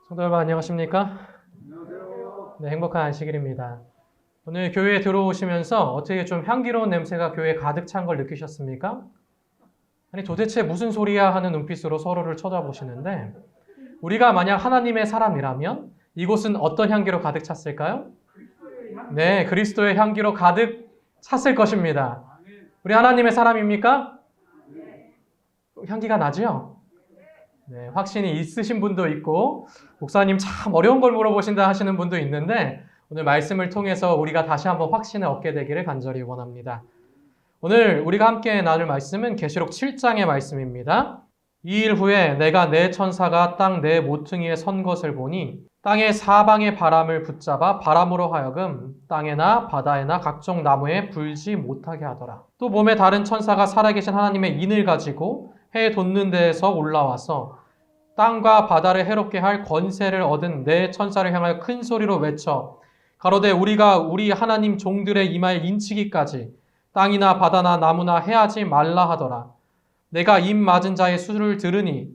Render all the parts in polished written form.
성도 여러분 안녕하십니까? 안녕하세요. 네, 행복한 안식일입니다. 오늘 교회에 들어오시면서 어떻게 좀 향기로운 냄새가 교회에 가득 찬 걸 느끼셨습니까? 아니 도대체 무슨 소리야 하는 눈빛으로 서로를 쳐다보시는데 우리가 만약 하나님의 사람이라면 이곳은 어떤 향기로 가득 찼을까요? 네, 그리스도의 향기로 가득 찼을 것입니다. 우리 하나님의 사람입니까? 향기가 나죠? 네, 확신이 있으신 분도 있고 목사님 참 어려운 걸 물어보신다 하시는 분도 있는데 오늘 말씀을 통해서 우리가 다시 한번 확신을 얻게 되기를 간절히 원합니다. 오늘 우리가 함께 나눌 말씀은 계시록 7장의 말씀입니다. 2일 후에 내가 내 천사가 땅 내 모퉁이에 선 것을 보니 땅의 사방의 바람을 붙잡아 바람으로 하여금 땅에나 바다에나 각종 나무에 불지 못하게 하더라. 또 몸에 다른 천사가 살아계신 하나님의 인을 가지고 해 돋는 데에서 올라와서 땅과 바다를 해롭게 할 권세를 얻은 내 천사를 향하여 큰 소리로 외쳐 가로되 우리가 우리 하나님 종들의 이마에 인치기까지 땅이나 바다나 나무나 해하지 말라 하더라. 내가 입 맞은 자의 수를 들으니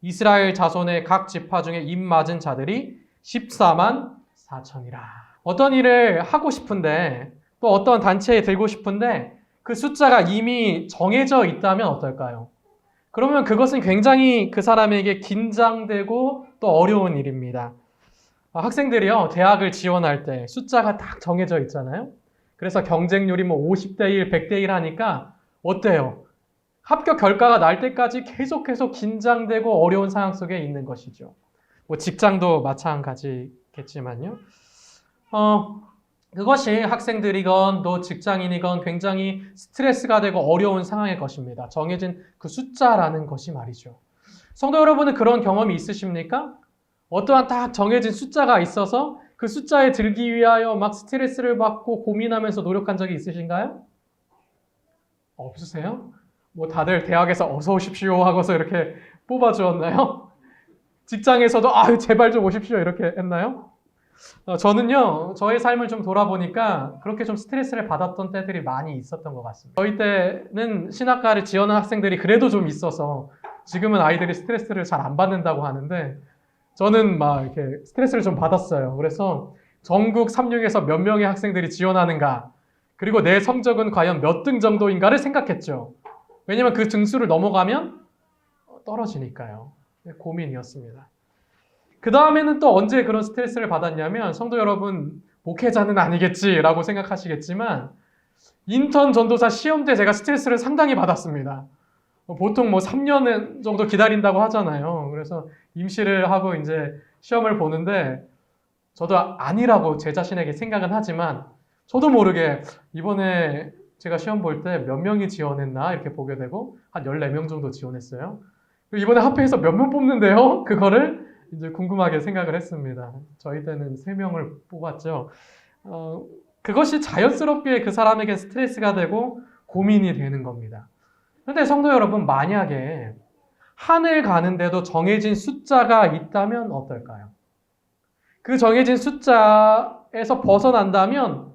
이스라엘 자손의 각 지파 중에 입 맞은 자들이 14만 4천이라. 어떤 일을 하고 싶은데 또 어떤 단체에 들고 싶은데 그 숫자가 이미 정해져 있다면 어떨까요? 그러면 그것은 굉장히 그 사람에게 긴장되고 또 어려운 일입니다. 학생들이요, 대학을 지원할 때 숫자가 딱 정해져 있잖아요. 그래서 경쟁률이 50대 1, 100대 1 하니까 어때요? 합격 결과가 날 때까지 계속해서 긴장되고 어려운 상황 속에 있는 것이죠. 직장도 마찬가지겠지만요. 그것이 학생들이건 또 직장인이건 굉장히 스트레스가 되고 어려운 상황의 것입니다. 정해진 그 숫자라는 것이 말이죠. 성도 여러분은 그런 경험이 있으십니까? 어떠한 딱 정해진 숫자가 있어서 그 숫자에 들기 위하여 막 스트레스를 받고 고민하면서 노력한 적이 있으신가요? 없으세요? 다들 대학에서 어서 오십시오 하고서 이렇게 뽑아주었나요? 직장에서도 아유 제발 좀 오십시오 이렇게 했나요? 저는요, 저의 삶을 좀 돌아보니까 그렇게 좀 스트레스를 받았던 때들이 많이 있었던 것 같습니다. 저희 때는 신학과를 지원한 학생들이 그래도 좀 있어서 지금은 아이들이 스트레스를 잘 안 받는다고 하는데 저는 막 이렇게 스트레스를 좀 받았어요. 그래서 전국 3륙에서 몇 명의 학생들이 지원하는가, 그리고 내 성적은 과연 몇 등 정도인가를 생각했죠. 왜냐면 그 등수를 넘어가면 떨어지니까요. 고민이었습니다. 그 다음에는 또 언제 그런 스트레스를 받았냐면 성도 여러분 목회자는 아니겠지라고 생각하시겠지만 인턴 전도사 시험 때 제가 스트레스를 상당히 받았습니다. 보통 3년 정도 기다린다고 하잖아요. 그래서 임시를 하고 이제 시험을 보는데 저도 아니라고 제 자신에게 생각은 하지만 저도 모르게 이번에 제가 시험 볼 때 몇 명이 지원했나 이렇게 보게 되고 한 14명 정도 지원했어요. 이번에 합해서 몇 명 뽑는데요? 그거를 이제 궁금하게 생각을 했습니다. 저희 때는 3명을 뽑았죠. 그것이 자연스럽게 그 사람에게 스트레스가 되고 고민이 되는 겁니다. 그런데 성도 여러분, 만약에 하늘 가는데도 정해진 숫자가 있다면 어떨까요? 그 정해진 숫자에서 벗어난다면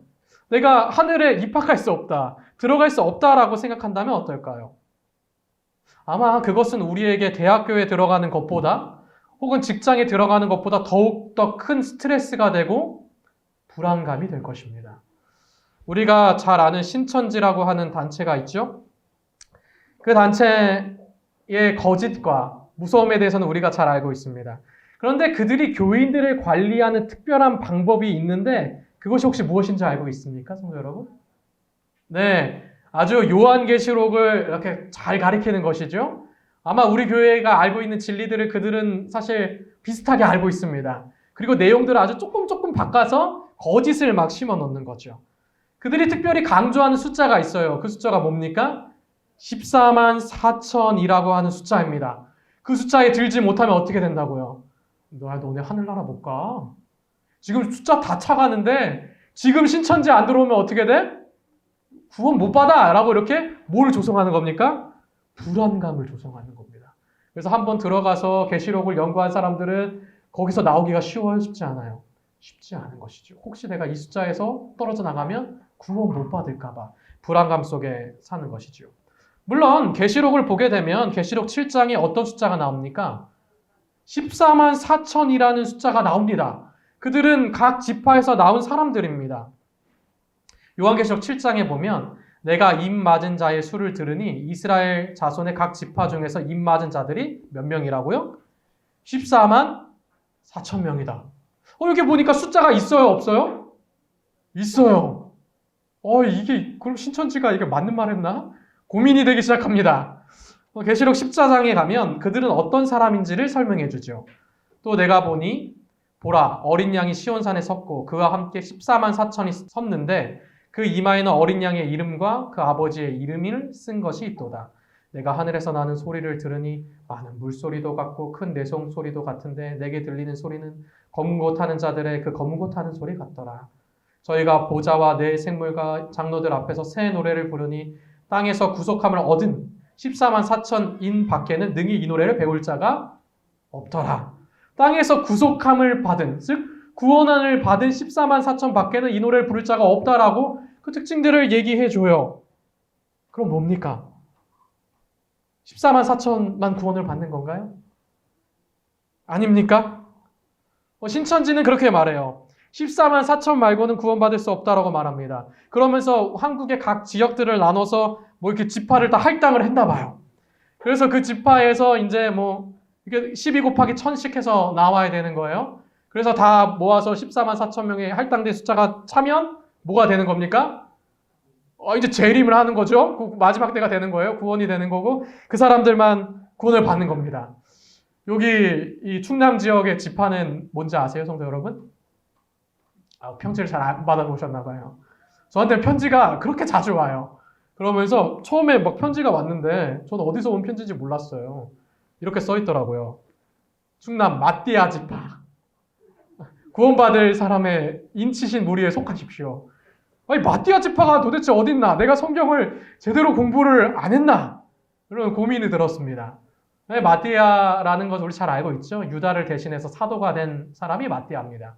내가 하늘에 입학할 수 없다, 들어갈 수 없다라고 생각한다면 어떨까요? 아마 그것은 우리에게 대학교에 들어가는 것보다 혹은 직장에 들어가는 것보다 더욱더 큰 스트레스가 되고 불안감이 될 것입니다. 우리가 잘 아는 신천지라고 하는 단체가 있죠. 그 단체의 거짓과 무서움에 대해서는 우리가 잘 알고 있습니다. 그런데 그들이 교인들을 관리하는 특별한 방법이 있는데 그것이 혹시 무엇인지 알고 있습니까, 성도 여러분? 네, 아주 요한계시록을 이렇게 잘 가리키는 것이죠. 아마 우리 교회가 알고 있는 진리들을 그들은 사실 비슷하게 알고 있습니다. 그리고 내용들을 아주 조금 바꿔서 거짓을 막 심어 넣는 거죠. 그들이 특별히 강조하는 숫자가 있어요. 그 숫자가 뭡니까? 14만 4천이라고 하는 숫자입니다. 그 숫자에 들지 못하면 어떻게 된다고요? 너네 하늘나라 못 가. 지금 숫자 다 차가는데 지금 신천지 안 들어오면 어떻게 돼? 구원 못 받아! 라고 이렇게 뭘 조성하는 겁니까? 불안감을 조성하는 겁니다. 그래서 한번 들어가서 계시록을 연구한 사람들은 거기서 나오기가 쉬워요? 쉽지 않아요? 쉽지 않은 것이죠. 혹시 내가 이 숫자에서 떨어져 나가면 구원 못 받을까 봐 불안감 속에 사는 것이죠. 물론 계시록을 보게 되면 계시록 7장에 어떤 숫자가 나옵니까? 14만 4천이라는 숫자가 나옵니다. 그들은 각 지파에서 나온 사람들입니다. 요한계시록 7장에 보면 내가 입 맞은 자의 수를 들으니 이스라엘 자손의 각 지파 중에서 입 맞은 자들이 몇 명이라고요? 14만 4천 명이다. 여기 보니까 숫자가 있어요, 없어요? 있어요. 이게 그럼 신천지가 이게 맞는 말 했나? 고민이 되기 시작합니다. 계시록 14장에 가면 그들은 어떤 사람인지를 설명해 주죠. 또 내가 보니 보라 어린 양이 시온산에 섰고 그와 함께 14만 4천이 섰는데 그 이마에는 어린 양의 이름과 그 아버지의 이름을 쓴 것이 있도다. 내가 하늘에서 나는 소리를 들으니 많은 물소리도 같고 큰 내송 소리도 같은데 내게 들리는 소리는 검은 고 타는 자들의 그 검은 고 타는 소리 같더라. 저희가 보좌와 내 생물과 장로들 앞에서 새 노래를 부르니 땅에서 구속함을 얻은 14만 4천인 밖에는 능히 이 노래를 배울 자가 없더라. 땅에서 구속함을 받은, 즉 구원을 받은 14만 4천 밖에는 이 노래를 부를 자가 없다라고 그 특징들을 얘기해줘요. 그럼 뭡니까? 14만 4천만 구원을 받는 건가요? 아닙니까? 신천지는 그렇게 말해요. 14만 4천 말고는 구원받을 수 없다라고 말합니다. 그러면서 한국의 각 지역들을 나눠서 이렇게 지파를 다 할당을 했나 봐요. 그래서 그 지파에서 이제 이게 12 곱하기 1000씩 해서 나와야 되는 거예요. 그래서 다 모아서 14만 4천 명의 할당된 숫자가 차면 뭐가 되는 겁니까? 이제 재림을 하는 거죠. 그 마지막 때가 되는 거예요. 구원이 되는 거고 그 사람들만 구원을 받는 겁니다. 여기 이 충남 지역의 지파는 뭔지 아세요, 성도 여러분? 편지를 잘 안 받아보셨나 봐요. 저한테 편지가 그렇게 자주 와요. 그러면서 처음에 막 편지가 왔는데 저는 어디서 온 편지인지 몰랐어요. 이렇게 써 있더라고요. 충남 마띠아 지파. 구원받을 사람의 인치신 무리에 속하십시오. 마띠아 지파가 도대체 어딨나? 내가 성경을 제대로 공부를 안 했나? 이런 고민이 들었습니다. 마띠아라는 것을 우리 잘 알고 있죠. 유다를 대신해서 사도가 된 사람이 마띠아입니다.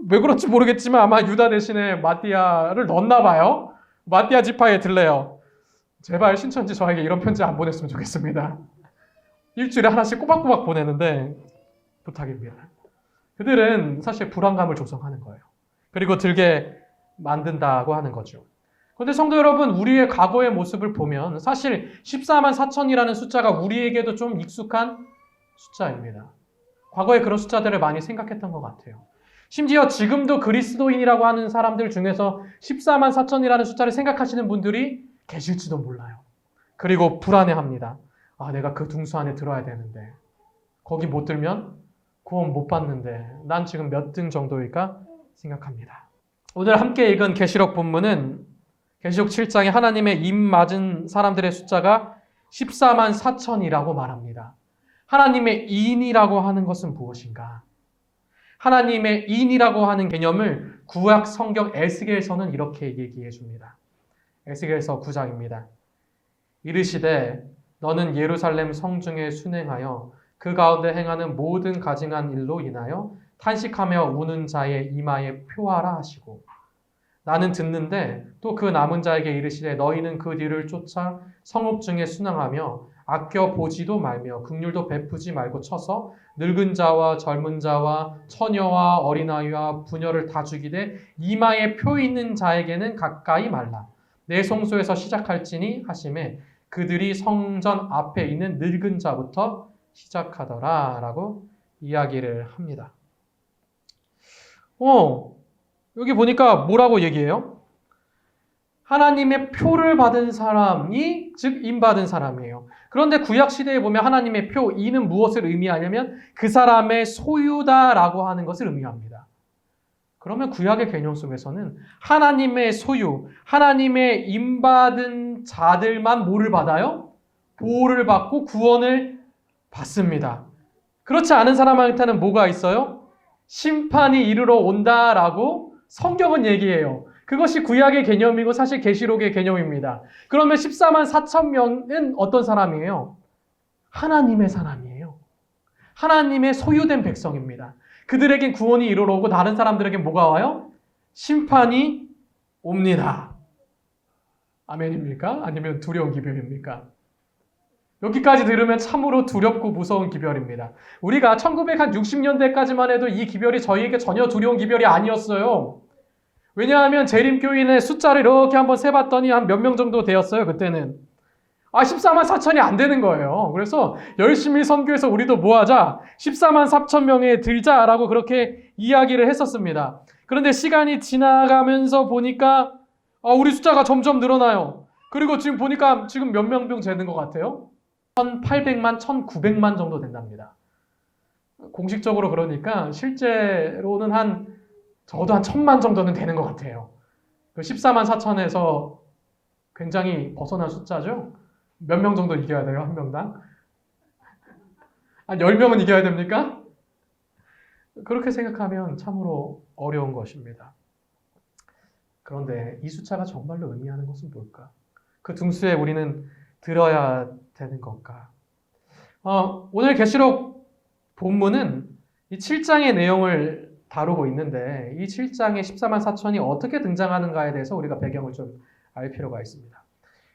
왜 그런지 모르겠지만 아마 유다 대신에 마띠아를 넣었나 봐요. 마띠아 지파에 들래요. 제발 신천지 저에게 이런 편지 안 보냈으면 좋겠습니다. 일주일에 하나씩 꼬박꼬박 보내는데 부탁입니다. 그들은 사실 불안감을 조성하는 거예요. 그리고 들게 만든다고 하는 거죠. 그런데 성도 여러분, 우리의 과거의 모습을 보면 사실 14만 4천이라는 숫자가 우리에게도 좀 익숙한 숫자입니다. 과거에 그런 숫자들을 많이 생각했던 것 같아요. 심지어 지금도 그리스도인이라고 하는 사람들 중에서 14만 4천이라는 숫자를 생각하시는 분들이 계실지도 몰라요. 그리고 불안해합니다. 내가 그 둥수 안에 들어야 되는데 거기 못 들면 구원 못 받는데 난 지금 몇 등 정도일까 생각합니다. 오늘 함께 읽은 계시록 본문은 계시록 7장에 하나님의 입 맞은 사람들의 숫자가 14만 4천이라고 말합니다. 하나님의 인이라고 하는 것은 무엇인가? 하나님의 인이라고 하는 개념을 구약 성경 에스겔서는 이렇게 얘기해 줍니다. 에스겔서 9장입니다. 이르시되 너는 예루살렘 성중에 순행하여 그 가운데 행하는 모든 가증한 일로 인하여 탄식하며 우는 자의 이마에 표하라 하시고 나는 듣는데 또 그 남은 자에게 이르시되 너희는 그 뒤를 쫓아 성읍 중에 순항하며 아껴 보지도 말며 긍휼도 베푸지 말고 쳐서 늙은 자와 젊은 자와 처녀와 어린아이와 부녀를 다 죽이되 이마에 표 있는 자에게는 가까이 말라. 내 성소에서 시작할지니 하시매 그들이 성전 앞에 있는 늙은 자부터 시작하더라 라고 이야기를 합니다. 여기 보니까 뭐라고 얘기해요? 하나님의 표를 받은 사람이 즉 인받은 사람이에요. 그런데 구약시대에 보면 하나님의 표, 이는 무엇을 의미하냐면 그 사람의 소유다라고 하는 것을 의미합니다. 그러면 구약의 개념 속에서는 하나님의 소유, 하나님의 인받은 자들만 뭐를 받아요? 보호를 받고 구원을 받습니다. 그렇지 않은 사람한테는 뭐가 있어요? 심판이 이르러 온다라고 성경은 얘기해요. 그것이 구약의 개념이고 사실 계시록의 개념입니다. 그러면 14만 4천 명은 어떤 사람이에요? 하나님의 사람이에요. 하나님의 소유된 백성입니다. 그들에겐 구원이 이르러 오고 다른 사람들에겐 뭐가 와요? 심판이 옵니다. 아멘입니까? 아니면 두려운 기별입니까? 여기까지 들으면 참으로 두렵고 무서운 기별입니다. 우리가 1960년대까지만 해도 이 기별이 저희에게 전혀 두려운 기별이 아니었어요. 왜냐하면 재림교인의 숫자를 이렇게 한번 세봤더니 한 몇 명 정도 되었어요, 그때는. 14만 4천이 안 되는 거예요. 그래서 열심히 선교해서 우리도 모아자 14만 4천 명에 들자라고 그렇게 이야기를 했었습니다. 그런데 시간이 지나가면서 보니까 우리 숫자가 점점 늘어나요. 그리고 지금 보니까 지금 몇 명 되는 것 같아요? 1,800만, 1,900만 정도 된답니다. 공식적으로 그러니까 실제로는 적어도 한 1,000만 정도는 되는 것 같아요. 14만 4천에서 굉장히 벗어난 숫자죠? 몇 명 정도 이겨야 돼요, 한 명당? 한 10명은 이겨야 됩니까? 그렇게 생각하면 참으로 어려운 것입니다. 그런데 이 숫자가 정말로 의미하는 것은 뭘까? 그 등수에 우리는 들어야 되는 건가? 오늘 계시록 본문은 이 7장의 내용을 다루고 있는데 이 7장의 14만 4천이 어떻게 등장하는가에 대해서 우리가 배경을 좀 알 필요가 있습니다.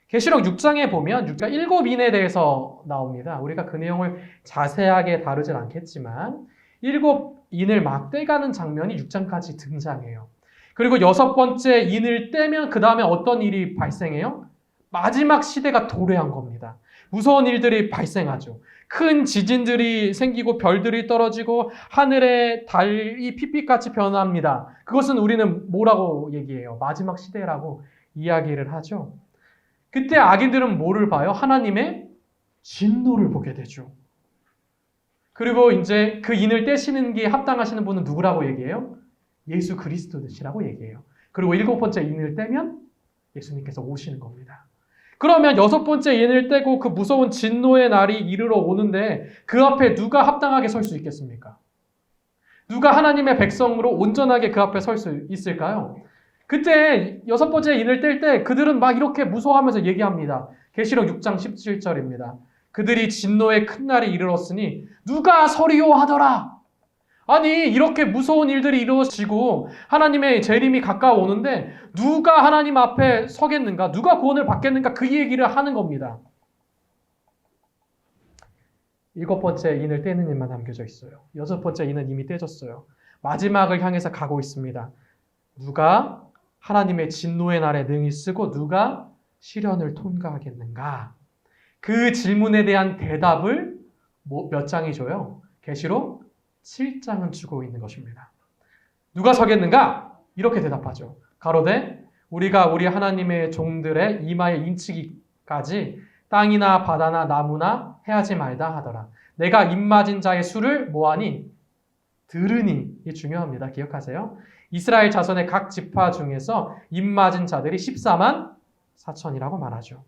계시록 6장에 보면 7인에 대해서 나옵니다. 우리가 그 내용을 자세하게 다루진 않겠지만 7인을 막 떼가는 장면이 6장까지 등장해요. 그리고 6번째 인을 떼면 그 다음에 어떤 일이 발생해요? 마지막 시대가 도래한 겁니다. 무서운 일들이 발생하죠. 큰 지진들이 생기고 별들이 떨어지고 하늘의 달이 핏빛같이 변합니다. 그것은 우리는 뭐라고 얘기해요? 마지막 시대라고 이야기를 하죠. 그때 악인들은 뭐를 봐요? 하나님의 진노를 보게 되죠. 그리고 이제 그 인을 떼시는 게 합당하시는 분은 누구라고 얘기해요? 예수 그리스도시라고 얘기해요. 그리고 7번째 인을 떼면 예수님께서 오시는 겁니다. 그러면 6번째 인을 떼고 그 무서운 진노의 날이 이르러 오는데 그 앞에 누가 합당하게 설 수 있겠습니까? 누가 하나님의 백성으로 온전하게 그 앞에 설 수 있을까요? 그때 6번째 인을 뗄 때 그들은 막 이렇게 무서워하면서 얘기합니다. 계시록 6장 17절입니다. 그들이 진노의 큰 날이 이르렀으니 누가 서리요 하더라. 아니 이렇게 무서운 일들이 이루어지고 하나님의 재림이 가까워오는데 누가 하나님 앞에 서겠는가? 누가 구원을 받겠는가? 그 얘기를 하는 겁니다. 7번째 인을 떼는 일만 남겨져 있어요. 6번째 인은 이미 떼졌어요. 마지막을 향해서 가고 있습니다. 누가 하나님의 진노의 날에 능히 쓰고 누가 시련을 통과하겠는가? 그 질문에 대한 대답을 몇 장이 줘요? 계시록 7장은 주고 있는 것입니다. 누가 서겠는가? 이렇게 대답하죠. 가로되 우리가 우리 하나님의 종들의 이마에 인치기까지 땅이나 바다나 나무나 해하지 말다 하더라. 내가 입맞은 자의 수를 뭐하니? 들으니. 이게 중요합니다. 기억하세요. 이스라엘 자손의 각 지파 중에서 입맞은 자들이 14만 4천이라고 말하죠.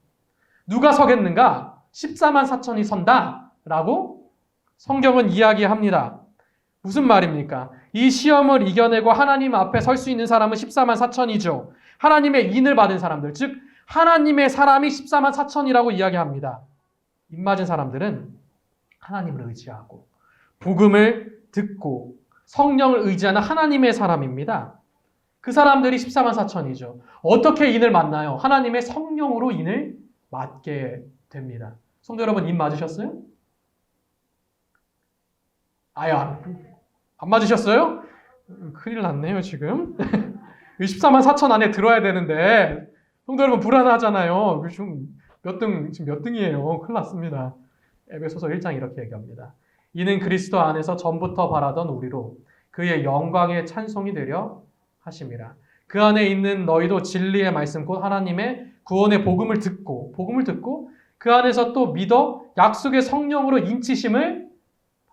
누가 서겠는가? 14만 4천이 선다라고 성경은 이야기합니다. 무슨 말입니까? 이 시험을 이겨내고 하나님 앞에 설 수 있는 사람은 14만 4천이죠. 하나님의 인을 받은 사람들, 즉 하나님의 사람이 14만 4천이라고 이야기합니다. 입맞은 사람들은 하나님을 의지하고 복음을 듣고 성령을 의지하는 하나님의 사람입니다. 그 사람들이 14만 4천이죠. 어떻게 인을 만나요? 하나님의 성령으로 인을 맞게 됩니다. 성도 여러분, 인 맞으셨어요? 안 맞으셨어요? 큰일 났네요, 지금. 14만 4천 안에 들어야 되는데, 성도 여러분 불안하잖아요. 지금 몇 등이에요? 큰일 났습니다. 에베소서 1장 이렇게 얘기합니다. 이는 그리스도 안에서 전부터 바라던 우리로 그의 영광의 찬송이 되려 하심이라. 그 안에 있는 너희도 진리의 말씀 곧 하나님의 구원의 복음을 듣고 그 안에서 또 믿어 약속의 성령으로 인치심을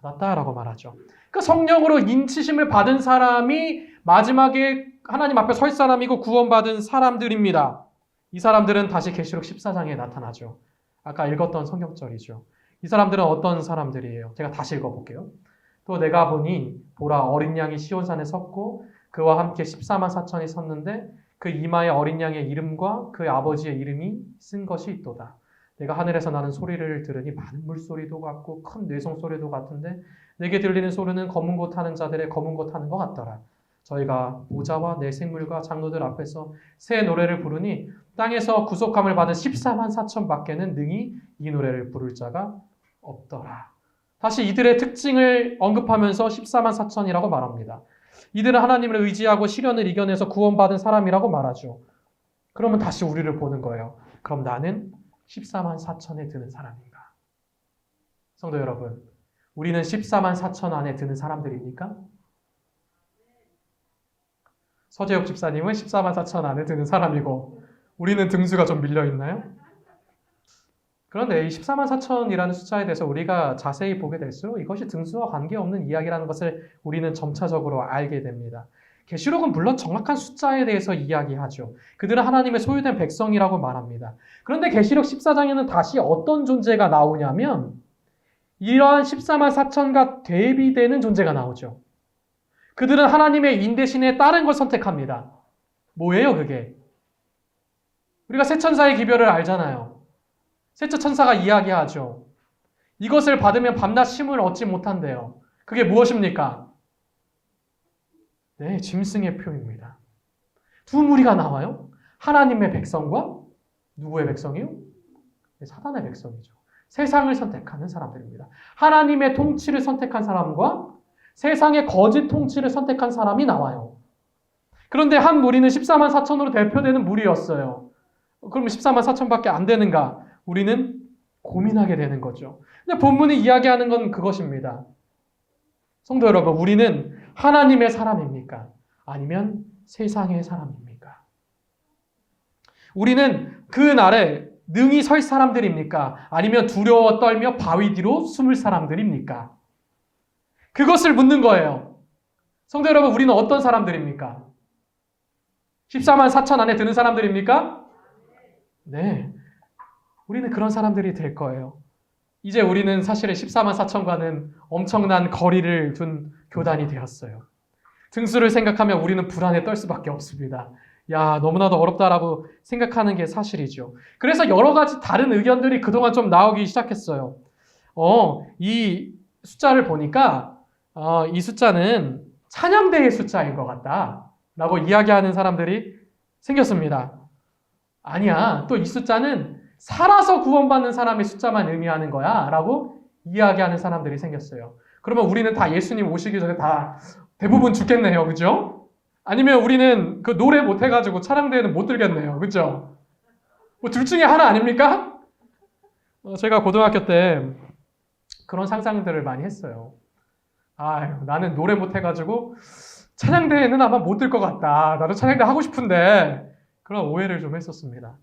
받았다라고 말하죠. 그 성령으로 인치심을 받은 사람이 마지막에 하나님 앞에 설 사람이고 구원받은 사람들입니다. 이 사람들은 다시 계시록 14장에 나타나죠. 아까 읽었던 성경절이죠. 이 사람들은 어떤 사람들이에요? 제가 다시 읽어볼게요. 또 내가 보니 보라 어린 양이 시온산에 섰고 그와 함께 14만 4천이 섰는데 그 이마에 어린 양의 이름과 그 아버지의 이름이 쓴 것이 있도다. 내가 하늘에서 나는 소리를 들으니 많은 물소리도 같고 큰 뇌성 소리도 같은데 내게 들리는 소리는 검은 고 타는 자들의 검은 고 타는 것 같더라. 저희가 보좌와 내 생물과 장로들 앞에서 새 노래를 부르니 땅에서 구속함을 받은 14만 4천 밖에는 능히 이 노래를 부를 자가 없더라. 다시 이들의 특징을 언급하면서 14만 4천이라고 말합니다. 이들은 하나님을 의지하고 시련을 이겨내서 구원받은 사람이라고 말하죠. 그러면 다시 우리를 보는 거예요. 그럼 나는 14만 4천에 드는 사람인가? 성도 여러분, 우리는 14만 4천 안에 드는 사람들입니까? 서재엽 집사님은 14만 4천 안에 드는 사람이고 우리는 등수가 좀 밀려있나요? 그런데 이 14만 4천이라는 숫자에 대해서 우리가 자세히 보게 될수록 이것이 등수와 관계없는 이야기라는 것을 우리는 점차적으로 알게 됩니다. 계시록은 물론 정확한 숫자에 대해서 이야기하죠. 그들은 하나님의 소유된 백성이라고 말합니다. 그런데 계시록 14장에는 다시 어떤 존재가 나오냐면 이러한 14만 4천과 대비되는 존재가 나오죠. 그들은 하나님의 인대신에 따른 걸 선택합니다. 뭐예요 그게? 우리가 새 천사의 기별을 알잖아요. 셋째 천사가 이야기하죠. 이것을 받으면 밤낮 쉼을 얻지 못한대요. 그게 무엇입니까? 네, 짐승의 표입니다. 두 무리가 나와요. 하나님의 백성과 누구의 백성이요? 네, 사단의 백성이죠. 세상을 선택하는 사람들입니다. 하나님의 통치를 선택한 사람과 세상의 거짓 통치를 선택한 사람이 나와요. 그런데 한 무리는 14만 4천으로 대표되는 무리였어요. 그러면 14만 4천밖에 안 되는가? 우리는 고민하게 되는 거죠. 근데 본문이 이야기하는 건 그것입니다. 성도 여러분, 우리는 하나님의 사람입니까? 아니면 세상의 사람입니까? 우리는 그 날에 능히 설 사람들입니까? 아니면 두려워 떨며 바위 뒤로 숨을 사람들입니까? 그것을 묻는 거예요. 성도 여러분, 우리는 어떤 사람들입니까? 14만 4천 안에 드는 사람들입니까? 네. 우리는 그런 사람들이 될 거예요. 이제 우리는 사실은 14만 4천과는 엄청난 거리를 둔 교단이 되었어요. 등수를 생각하면 우리는 불안에 떨 수밖에 없습니다. 야, 너무나도 어렵다라고 생각하는 게 사실이죠. 그래서 여러 가지 다른 의견들이 그동안 좀 나오기 시작했어요. 이 숫자를 보니까 이 숫자는 찬양대의 숫자인 것 같다라고 이야기하는 사람들이 생겼습니다. 아니야, 또 이 숫자는 살아서 구원받는 사람의 숫자만 의미하는 거야 라고 이야기하는 사람들이 생겼어요. 그러면 우리는 다 예수님 오시기 전에 다 대부분 죽겠네요. 그죠? 아니면 우리는 그 노래 못해가지고 찬양대회는 못 들겠네요. 그죠? 뭐 둘 중에 하나 아닙니까? 제가 고등학교 때 그런 상상들을 많이 했어요. 아유, 나는 노래 못해가지고 찬양대회는 아마 못 들 것 같다. 나도 찬양대 하고 싶은데 그런 오해를 좀 했었습니다.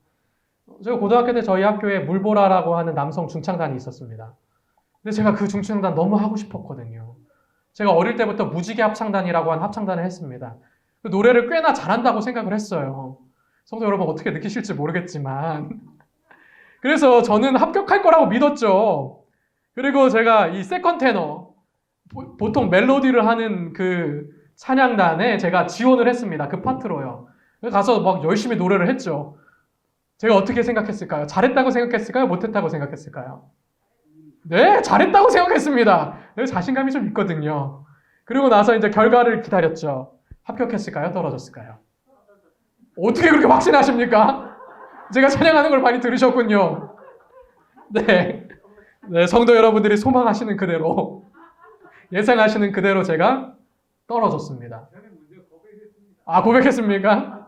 제가 고등학교 때 저희 학교에 물보라라고 하는 남성 중창단이 있었습니다. 근데 제가 그 중창단 너무 하고 싶었거든요. 제가 어릴 때부터 무지개 합창단이라고 하는 합창단을 했습니다. 그 노래를 꽤나 잘한다고 생각을 했어요. 성도 여러분 어떻게 느끼실지 모르겠지만 그래서 저는 합격할 거라고 믿었죠. 그리고 제가 이 세컨 테너 보통 멜로디를 하는 그 찬양단에 제가 지원을 했습니다. 그 파트로요. 가서 막 열심히 노래를 했죠. 제가 어떻게 생각했을까요? 잘했다고 생각했을까요? 못했다고 생각했을까요? 네, 잘했다고 생각했습니다. 네, 자신감이 좀 있거든요. 그리고 나서 이제 결과를 기다렸죠. 합격했을까요? 떨어졌을까요? 어떻게 그렇게 확신하십니까? 제가 찬양하는 걸 많이 들으셨군요. 네. 네, 성도 여러분들이 소망하시는 그대로, 예상하시는 그대로 제가 떨어졌습니다. 아, 고백했습니까?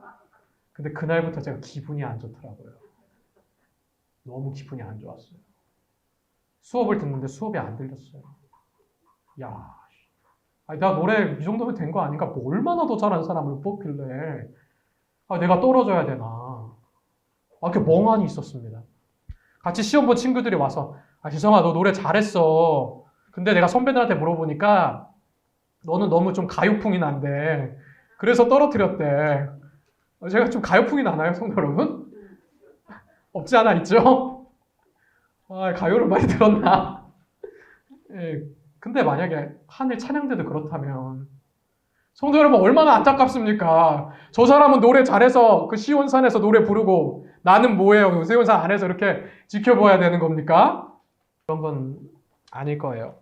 근데 그날부터 제가 기분이 안 좋더라고요. 너무 기분이 안 좋았어요. 수업을 듣는데 수업이 안 들렸어요. 야, 아니, 나 노래 이 정도면 된 거 아닌가? 뭐 얼마나 더 잘하는 사람을 뽑길래 내가 떨어져야 되나? 이렇게 멍하니 있었습니다. 같이 시험 본 친구들이 와서 지성아 너 노래 잘했어. 근데 내가 선배들한테 물어보니까 너는 너무 좀 가요풍이 난대. 그래서 떨어뜨렸대. 제가 좀 가요풍이 나나요, 성도 여러분? 없지 않아 있죠? 가요를 많이 들었나? 예, 근데 만약에 하늘 찬양대도 그렇다면 성도 여러분 얼마나 안타깝습니까? 저 사람은 노래 잘해서 그 시온산에서 노래 부르고 나는 뭐예요? 시온산 안에서 이렇게 지켜봐야 되는 겁니까? 그런 건 아닐 거예요.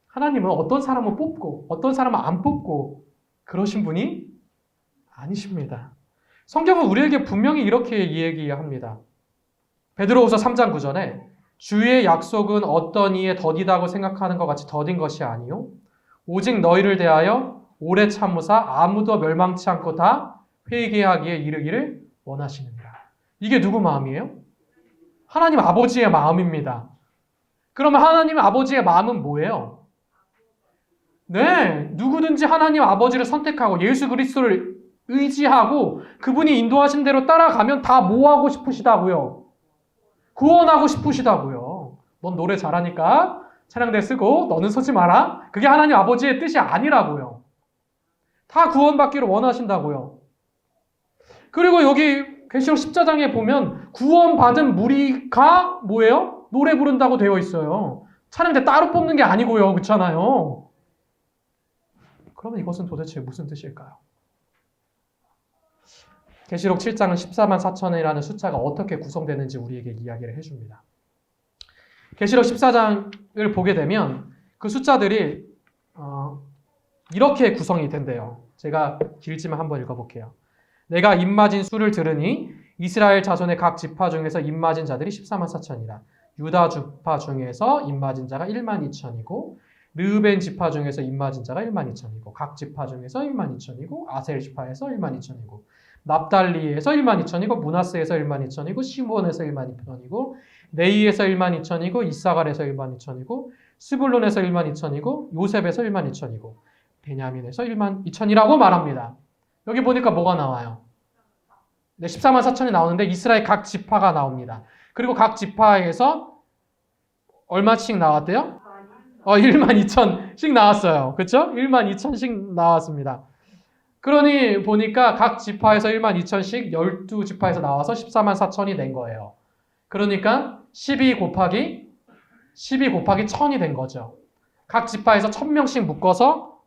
하나님은 어떤 사람은 뽑고 어떤 사람은 안 뽑고 그러신 분이 아니십니다. 성경은 우리에게 분명히 이렇게 얘기합니다. 베드로후서 3장 9절에 주의 약속은 어떤 이의 더디다고 생각하는 것 같이 더딘 것이 아니요 오직 너희를 대하여 오래 참으사 아무도 멸망치 않고 다 회개하기에 이르기를 원하시느니라. 이게 누구 마음이에요? 하나님 아버지의 마음입니다. 그러면 하나님 아버지의 마음은 뭐예요? 네, 누구든지 하나님 아버지를 선택하고 예수 그리스도를 의지하고 그분이 인도하신 대로 따라가면 다 뭐 하고 싶으시다고요? 구원하고 싶으시다고요. 넌 노래 잘하니까 찬양대 쓰고 너는 서지 마라. 그게 하나님 아버지의 뜻이 아니라고요. 다 구원받기를 원하신다고요. 그리고 여기 계시록 14장에 보면 구원받은 무리가 뭐예요? 노래 부른다고 되어 있어요. 찬양대 따로 뽑는 게 아니고요. 그렇잖아요. 그러면 이것은 도대체 무슨 뜻일까요? 계시록 7장은 14만 4천이라는 숫자가 어떻게 구성되는지 우리에게 이야기를 해줍니다. 계시록 14장을 보게 되면 그 숫자들이 이렇게 구성이 된대요. 제가 길지만 한번 읽어볼게요. 내가 입맞은 수를 들으니 이스라엘 자손의 각 지파 중에서 입맞은 자들이 14만 4천이라. 유다 지파 중에서 입맞은 자가 1만 2천이고 르우벤 지파 중에서 입맞은 자가 1만 2천이고 각 지파 중에서 1만 2천이고 아셀 지파에서 1만 2천이고 납달리에서 1만 2천이고 므낫세에서 1만 2천이고 시므온에서 1만 2천이고 네이에서 1만 2천이고 이사갈에서 1만 2천이고 스불론에서 1만 2천이고 요셉에서 1만 2천이고 베냐민에서 1만 2천이라고 말합니다. 여기 보니까 뭐가 나와요? 네, 14만 4천이 나오는데 이스라엘 각 지파가 나옵니다. 그리고 각 지파에서 얼마씩 나왔대요? 1만 2천씩 나왔어요. 그렇죠? 1만 2천씩 나왔습니다. 그러니 보니까 각 지파에서 1만 2천씩 12지파에서 나와서 14만 4천이 된 거예요. 그러니까 12 곱하기 1000이 된 거죠. 각 지파에서 1000명씩 묶어서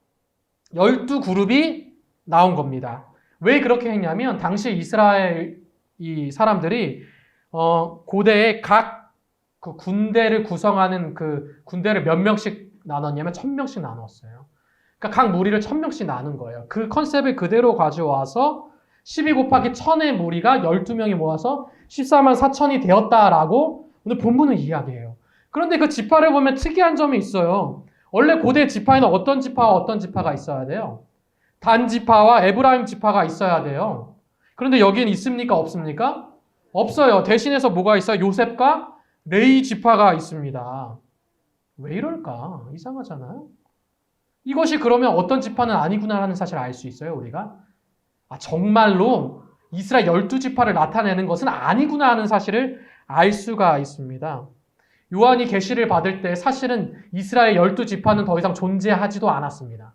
12그룹이 나온 겁니다. 왜 그렇게 했냐면 당시 이스라엘 이 사람들이 고대에 각 그 군대를 구성하는 그 군대를 몇 명씩 나눴냐면 1000명씩 나눴어요. 그러니까 각 무리를 1000명씩 나눈 거예요. 그 컨셉을 그대로 가져와서 12 곱하기 1000의 무리가 12명이 모아서 14만 4천이 되었다라고 오늘 본문은 이야기해요. 그런데 그 지파를 보면 특이한 점이 있어요. 원래 고대 지파에는 어떤 지파와 어떤 지파가 있어야 돼요? 단 지파와 에브라임 지파가 있어야 돼요. 그런데 여기는 있습니까? 없습니까? 없어요. 대신해서 뭐가 있어요? 요셉과 레위 지파가 있습니다. 왜 이럴까? 이상하잖아요. 이것이 그러면 어떤 지파는 아니구나라는 사실을 알 수 있어요, 우리가? 정말로 이스라엘 12지파를 나타내는 것은 아니구나 하는 사실을 알 수가 있습니다. 요한이 계시를 받을 때 사실은 이스라엘 12지파는 더 이상 존재하지도 않았습니다.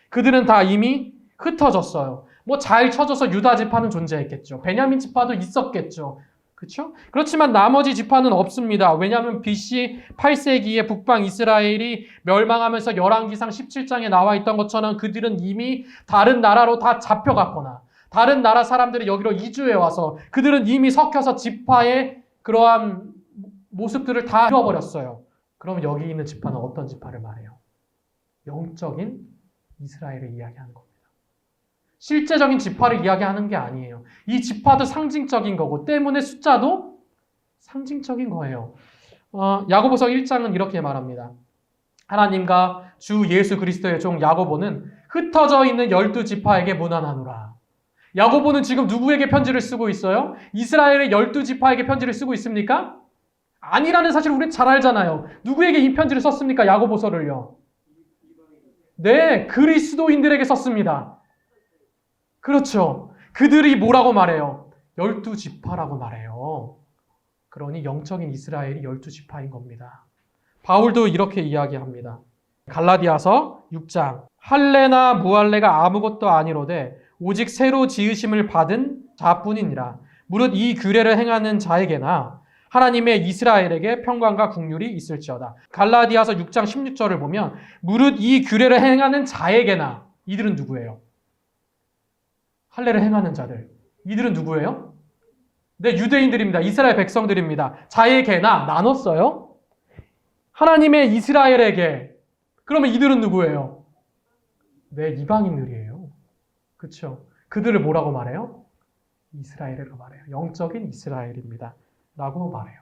그들은 다 이미 흩어졌어요. 잘 쳐져서 유다 지파는 존재했겠죠. 베냐민 지파도 있었겠죠. 그렇죠? 그렇지만 나머지 지파는 없습니다. 왜냐하면 BC 8세기에 북방 이스라엘이 멸망하면서 열왕기상 17장에 나와 있던 것처럼 그들은 이미 다른 나라로 다 잡혀갔거나 다른 나라 사람들이 여기로 이주해 와서 그들은 이미 섞여서 지파의 그러한 모습들을 다 잃어버렸어요. 그러면 여기 있는 지파는 어떤 지파를 말해요? 영적인 이스라엘을 이야기하는 겁니다. 실제적인 지파를 이야기하는 게 아니에요. 이 지파도 상징적인 거고 때문에 숫자도 상징적인 거예요. 야고보서 1장은 이렇게 말합니다. 하나님과 주 예수 그리스도의 종 야고보는 흩어져 있는 12지파에게 문안하노라. 야고보는 지금 누구에게 편지를 쓰고 있어요? 이스라엘의 12지파에게 편지를 쓰고 있습니까? 아니라는 사실을 우리 잘 알잖아요. 누구에게 이 편지를 썼습니까? 야고보서를요. 네, 그리스도인들에게 썼습니다. 그렇죠. 그들이 뭐라고 말해요? 12지파라고 말해요. 그러니 영적인 이스라엘이 12지파인 겁니다. 바울도 이렇게 이야기합니다. 갈라디아서 6장 할례나 무할례가 아무것도 아니로되 오직 새로 지으심을 받은 자뿐이니라. 무릇 이 규례를 행하는 자에게나 하나님의 이스라엘에게 평강과 국률이 있을지어다. 갈라디아서 6장 16절을 보면 무릇 이 규례를 행하는 자에게나 이들은 누구예요? 할례를 행하는 자들. 이들은 누구예요? 네, 유대인들입니다. 이스라엘 백성들입니다. 자에게나 나눴어요. 하나님의 이스라엘에게. 그러면 이들은 누구예요? 네, 이방인들이에요. 그렇죠? 그들을 뭐라고 말해요? 이스라엘을 말해요. 영적인 이스라엘입니다. 라고 말해요.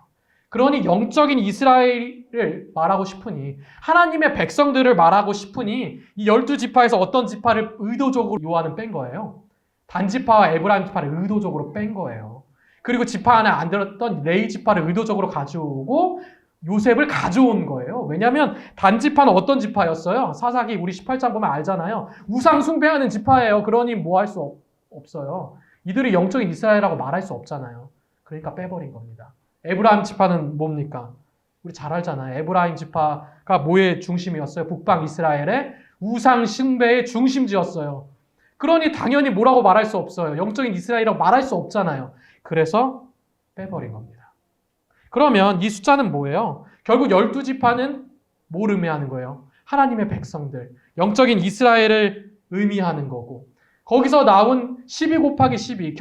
그러니 영적인 이스라엘을 말하고 싶으니 하나님의 백성들을 말하고 싶으니 이 12지파에서 어떤 지파를 의도적으로 요한은 뺀 거예요. 단지파와 에브라임 지파를 의도적으로 뺀 거예요. 그리고 지파 안에 안 들었던 레위 지파를 의도적으로 가져오고 요셉을 가져온 거예요. 왜냐하면 단지파는 어떤 지파였어요? 사사기 우리 18장 보면 알잖아요. 우상 숭배하는 지파예요. 그러니 뭐 할 수 없어요. 이들이 영적인 이스라엘이라고 말할 수 없잖아요. 그러니까 빼버린 겁니다. 에브라임 지파는 뭡니까? 우리 잘 알잖아요. 에브라임 지파가 뭐의 중심이었어요? 북방 이스라엘의 우상 숭배의 중심지였어요. 그러니 당연히 뭐라고 말할 수 없어요. 영적인 이스라엘이라고 말할 수 없잖아요. 그래서 빼버린 겁니다. 그러면 이 숫자는 뭐예요? 결국 12지파는 뭘 의미하는 거예요? 하나님의 백성들, 영적인 이스라엘을 의미하는 거고 거기서 나온 12 곱하기 12,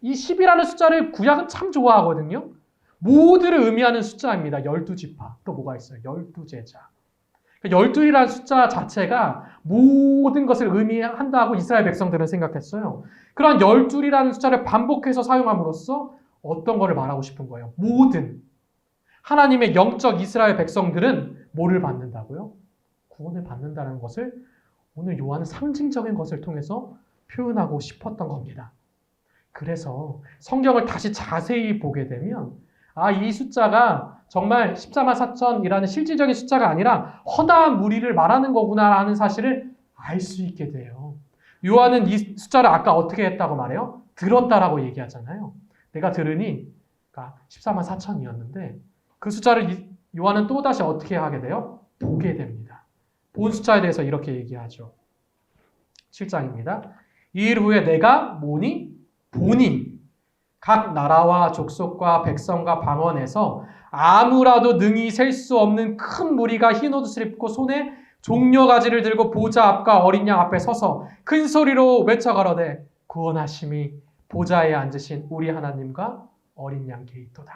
이 10이라는 숫자를 구약은 참 좋아하거든요. 모두를 의미하는 숫자입니다. 12지파. 또 뭐가 있어요? 12제자. 12이라는 숫자 자체가 모든 것을 의미한다고 이스라엘 백성들은 생각했어요. 그런 12이라는 숫자를 반복해서 사용함으로써 어떤 것을 말하고 싶은 거예요? 모든 하나님의 영적 이스라엘 백성들은 뭐를 받는다고요? 구원을 받는다는 것을 오늘 요한은 상징적인 것을 통해서 표현하고 싶었던 겁니다. 그래서 성경을 다시 자세히 보게 되면 이 숫자가 정말 14만 4천이라는 실질적인 숫자가 아니라 허다한 무리를 말하는 거구나라는 사실을 알 수 있게 돼요. 요한은 이 숫자를 아까 어떻게 했다고 말해요? 들었다라고 얘기하잖아요. 내가 들으니 14만 4천이었는데 그 숫자를 요한은 또다시 어떻게 하게 돼요? 보게 됩니다. 본 숫자에 대해서 이렇게 얘기하죠. 7장입니다. 이일 후에 내가 뭐니? 보니 각 나라와 족속과 백성과 방언에서 아무라도 능히 셀 수 없는 큰 무리가 흰 옷을 입고 손에 종려가지를 들고 보좌 앞과 어린 양 앞에 서서 큰 소리로 외쳐 가로되 구원하심이 보좌에 앉으신 우리 하나님과 어린 양께 있도다.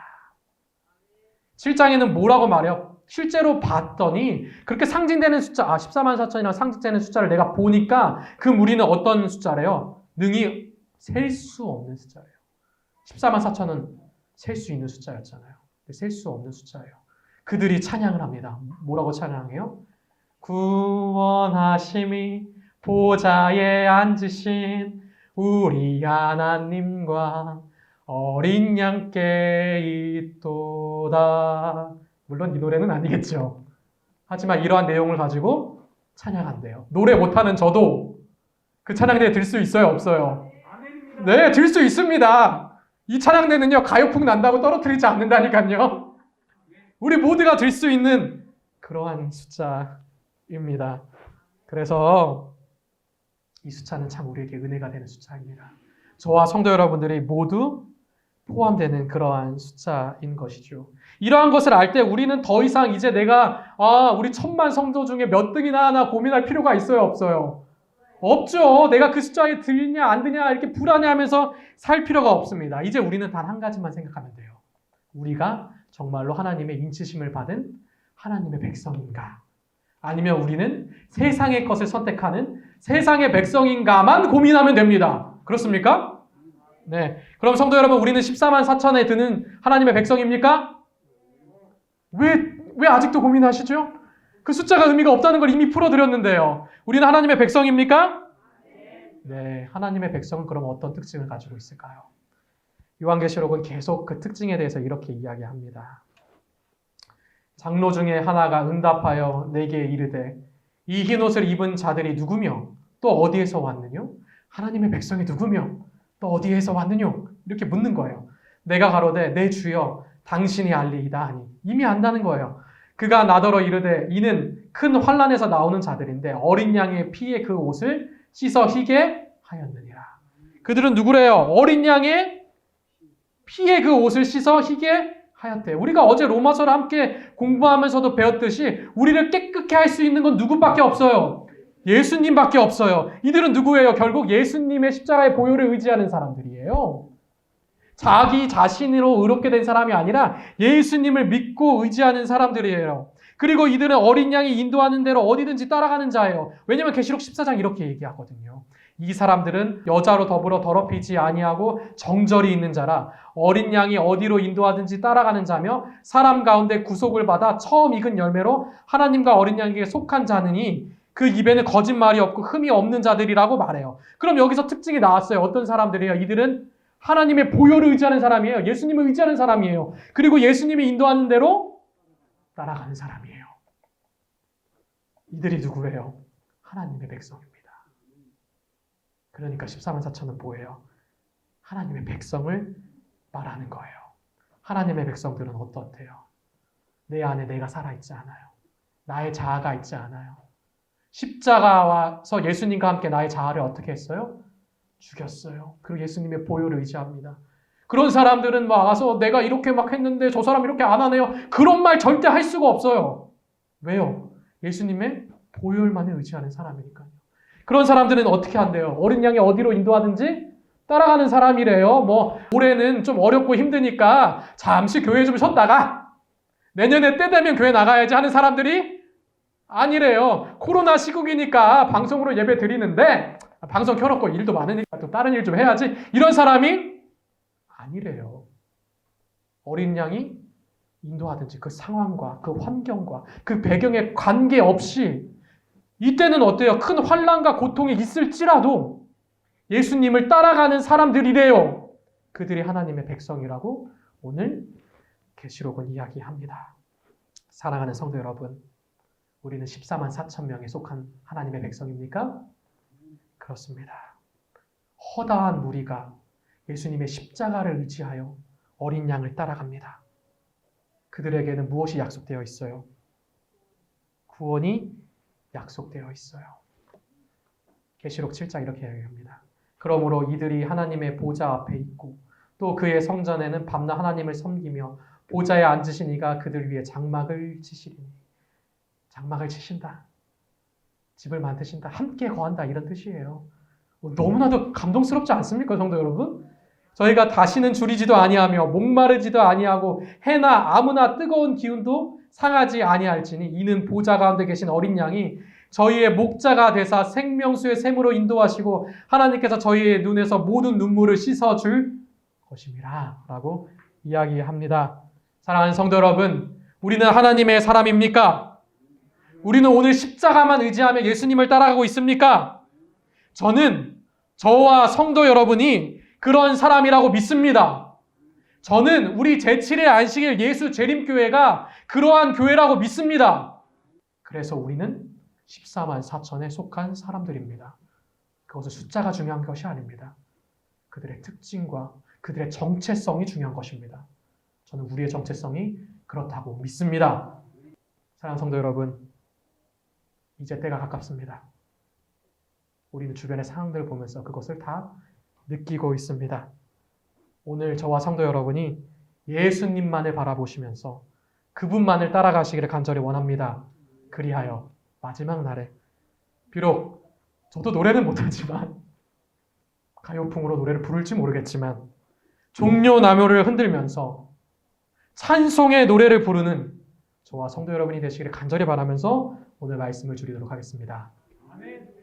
7장에는 뭐라고 말해요? 실제로 봤더니 그렇게 상징되는 숫자, 14만 4천이라는 상징되는 숫자를 내가 보니까 그 무리는 어떤 숫자래요? 능히 셀 수 없는 숫자래요. 14만 4천은 셀 수 있는 숫자였잖아요. 셀 수 없는 숫자예요. 그들이 찬양을 합니다. 뭐라고 찬양해요? 구원하심이 보좌에 앉으신 우리 하나님과 어린 양께 있도다. 물론 이 노래는 아니겠죠. 하지만 이러한 내용을 가지고 찬양한대요. 노래 못하는 저도 그 찬양대에 들 수 있어요? 없어요? 네, 들 수 있습니다. 이 찬양대는요, 가요풍 난다고 떨어뜨리지 않는다니까요. 우리 모두가 들 수 있는 그러한 숫자입니다. 그래서 이 숫자는 참 우리에게 은혜가 되는 숫자입니다. 저와 성도 여러분들이 모두 포함되는 그러한 숫자인 것이죠. 이러한 것을 알 때 우리는 더 이상 이제 내가 우리 1000만 성도 중에 몇 등이나 하나 고민할 필요가 있어요? 없어요? 없죠. 내가 그 숫자에 들냐 안 드냐 이렇게 불안해하면서 살 필요가 없습니다. 이제 우리는 단 한 가지만 생각하면 돼요. 우리가 정말로 하나님의 인치심을 받은 하나님의 백성인가? 아니면 우리는 세상의 것을 선택하는 세상의 백성인가만 고민하면 됩니다. 그렇습니까? 네. 그럼 성도 여러분, 우리는 14만 4천에 드는 하나님의 백성입니까? 왜 아직도 고민하시죠? 그 숫자가 의미가 없다는 걸 이미 풀어드렸는데요. 우리는 하나님의 백성입니까? 네. 하나님의 백성은 그럼 어떤 특징을 가지고 있을까요? 요한계시록은 계속 그 특징에 대해서 이렇게 이야기합니다. 장로 중에 하나가 응답하여 내게 이르되 이 흰옷을 입은 자들이 누구며 또 어디에서 왔느냐? 하나님의 백성이 누구며 또 어디에서 왔느냐? 이렇게 묻는 거예요. 내가 가로되 내 주여 당신이 알리이다 하니 이미 안다는 거예요. 그가 나더러 이르되 이는 큰 환난에서 나오는 자들인데 어린 양의 피에 그 옷을 씻어 희게 하였느니라. 그들은 누구래요? 어린 양의 피에 그 옷을 씻어 희게 하였대. 우리가 어제 로마서를 함께 공부하면서도 배웠듯이 우리를 깨끗게 할 수 있는 건 누구밖에 없어요? 예수님밖에 없어요. 이들은 누구예요? 결국 예수님의 십자가의 보혈을 의지하는 사람들이에요. 자기 자신으로 의롭게 된 사람이 아니라 예수님을 믿고 의지하는 사람들이에요. 그리고 이들은 어린 양이 인도하는 대로 어디든지 따라가는 자예요. 왜냐하면 계시록 14장 이렇게 얘기하거든요. 이 사람들은 여자로 더불어 더럽히지 아니하고 정절이 있는 자라 어린 양이 어디로 인도하든지 따라가는 자며 사람 가운데 구속을 받아 처음 익은 열매로 하나님과 어린 양에게 속한 자느니 그 입에는 거짓말이 없고 흠이 없는 자들이라고 말해요. 그럼 여기서 특징이 나왔어요. 어떤 사람들이에요? 이들은 하나님의 보혈을 의지하는 사람이에요. 예수님을 의지하는 사람이에요. 그리고 예수님이 인도하는 대로 따라가는 사람이에요. 이들이 누구예요? 하나님의 백성입니다. 그러니까 14만 4천은 뭐예요? 하나님의 백성을 말하는 거예요. 하나님의 백성들은 어떻대요? 내 안에 내가 살아있지 않아요. 나의 자아가 있지 않아요. 십자가 와서 예수님과 함께 나의 자아를 어떻게 했어요? 죽였어요. 그리고 예수님의 보혈을 의지합니다. 그런 사람들은 막 와서 내가 이렇게 막 했는데 저 사람 이렇게 안 하네요. 그런 말 절대 할 수가 없어요. 왜요? 예수님의 보혈만을 의지하는 사람이니까요. 그런 사람들은 어떻게 한대요? 어린 양이 어디로 인도하든지 따라가는 사람이래요. 뭐 올해는 좀 어렵고 힘드니까 잠시 교회 좀 쉬었다가 내년에 때 되면 교회 나가야지 하는 사람들이 아니래요. 코로나 시국이니까 방송으로 예배 드리는데 방송 켜놓고 일도 많으니까 또 다른 일 좀 해야지. 이런 사람이 아니래요. 어린 양이 인도하든지 그 상황과 그 환경과 그 배경에 관계없이 이때는 어때요? 큰 환난과 고통이 있을지라도 예수님을 따라가는 사람들이래요. 그들이 하나님의 백성이라고 오늘 계시록은 이야기합니다. 사랑하는 성도 여러분, 우리는 14만 4천 명에 속한 하나님의 백성입니까? 그렇습니다. 허다한 무리가 예수님의 십자가를 의지하여 어린 양을 따라갑니다. 그들에게는 무엇이 약속되어 있어요? 구원이 약속되어 있어요. 계시록 7장 이렇게 이야기합니다. 그러므로 이들이 하나님의 보좌 앞에 있고 또 그의 성전에는 밤낮 하나님을 섬기며 보좌에 앉으신 이가 그들 위에 장막을 치시리니. 장막을 치신다. 집을 만드신다. 함께 거한다. 이런 뜻이에요. 너무나도 감동스럽지 않습니까, 성도 여러분? 저희가 다시는 줄이지도 아니하며 목마르지도 아니하고 해나 아무나 뜨거운 기운도 상하지 아니할지니 이는 보좌 가운데 계신 어린 양이 저희의 목자가 되사 생명수의 샘으로 인도하시고 하나님께서 저희의 눈에서 모든 눈물을 씻어줄 것임이라 라고 이야기합니다. 사랑하는 성도 여러분, 우리는 하나님의 사람입니까? 우리는 오늘 십자가만 의지하며 예수님을 따라가고 있습니까? 저는 저와 성도 여러분이 그런 사람이라고 믿습니다. 저는 우리 제7회 안식일 예수 재림교회가 그러한 교회라고 믿습니다. 그래서 우리는 14만 4천에 속한 사람들입니다. 그것은 숫자가 중요한 것이 아닙니다. 그들의 특징과 그들의 정체성이 중요한 것입니다. 저는 우리의 정체성이 그렇다고 믿습니다. 사랑하는 성도 여러분, 이제 때가 가깝습니다. 우리는 주변의 상황들을 보면서 그것을 다 느끼고 있습니다. 오늘 저와 성도 여러분이 예수님만을 바라보시면서 그분만을 따라가시기를 간절히 원합니다. 그리하여 마지막 날에 비록 저도 노래는 못하지만 가요풍으로 노래를 부를지 모르겠지만 종려나묘를 흔들면서 찬송의 노래를 부르는 저와 성도 여러분이 되시기를 간절히 바라면서 오늘 말씀을 줄이도록 하겠습니다. 아멘.